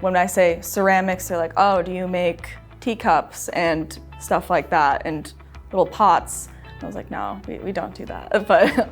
when I say ceramics, they're like, oh, do you make teacups and stuff like that and little pots? I was like, no, we don't do that. But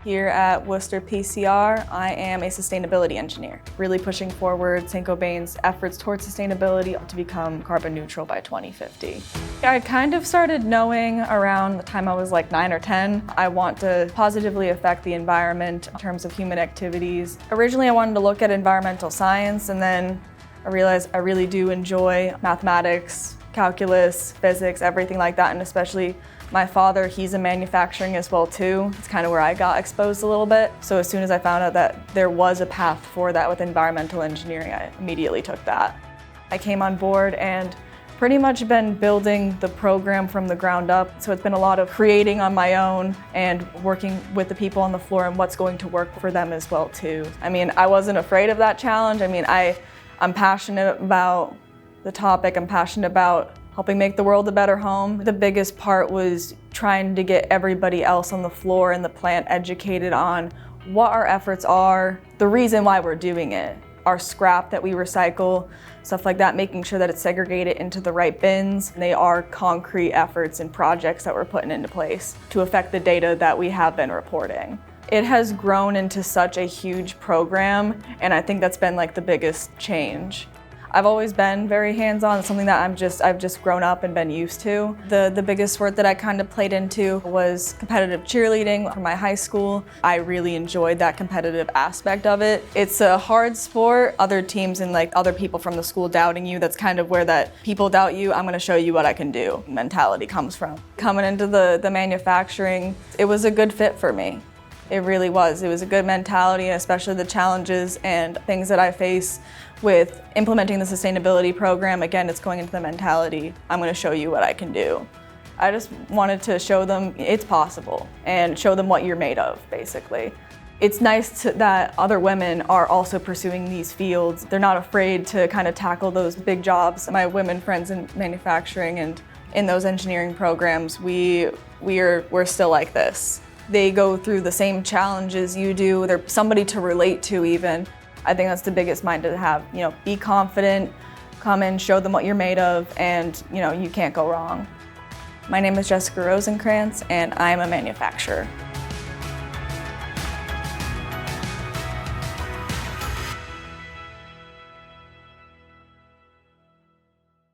here at Worcester PCR, I am a sustainability engineer, really pushing forward Saint-Gobain's efforts towards sustainability to become carbon neutral by 2050. I kind of started knowing around the time I was like 9 or 10. I want to positively affect the environment in terms of human activities. Originally, I wanted to look at environmental science, and then I realized I really do enjoy mathematics, calculus, physics, everything like that, and especially my father, he's in manufacturing as well too. It's kind of where I got exposed a little bit. So as soon as I found out that there was a path for that with environmental engineering, I immediately took that. I came on board and pretty much been building the program from the ground up. So it's been a lot of creating on my own and working with the people on the floor and what's going to work for them as well too. I mean, I wasn't afraid of that challenge. I mean, I'm passionate about the topic. I'm passionate about helping make the world a better home. The biggest part was trying to get everybody else on the floor in the plant educated on what our efforts are, the reason why we're doing it, our scrap that we recycle, stuff like that, making sure that it's segregated into the right bins. They are concrete efforts and projects that we're putting into place to affect the data that we have been reporting. It has grown into such a huge program, and I think that's been like the biggest change. I've always been very hands-on, something that I've just grown up and been used to. The biggest sport that I kind of played into was competitive cheerleading for my high school. I really enjoyed that competitive aspect of it. It's a hard sport. Other teams and like other people from the school doubting you, that's kind of where that people doubt you, I'm gonna show you what I can do mentality comes from. Coming into the manufacturing, it was a good fit for me. It really was. It was a good mentality, especially the challenges and things that I face with implementing the sustainability program. Again, it's going into the mentality, I'm going to show you what I can do. I just wanted to show them it's possible and show them what you're made of, basically. It's nice that other women are also pursuing these fields. They're not afraid to kind of tackle those big jobs. My women friends in manufacturing and in those engineering programs, we're still like this. They go through the same challenges you do. They're somebody to relate to even. I think that's the biggest mind to have. Be confident, come in, show them what you're made of, and you can't go wrong. My name is Jess Rosencrans, and I'm a manufacturer.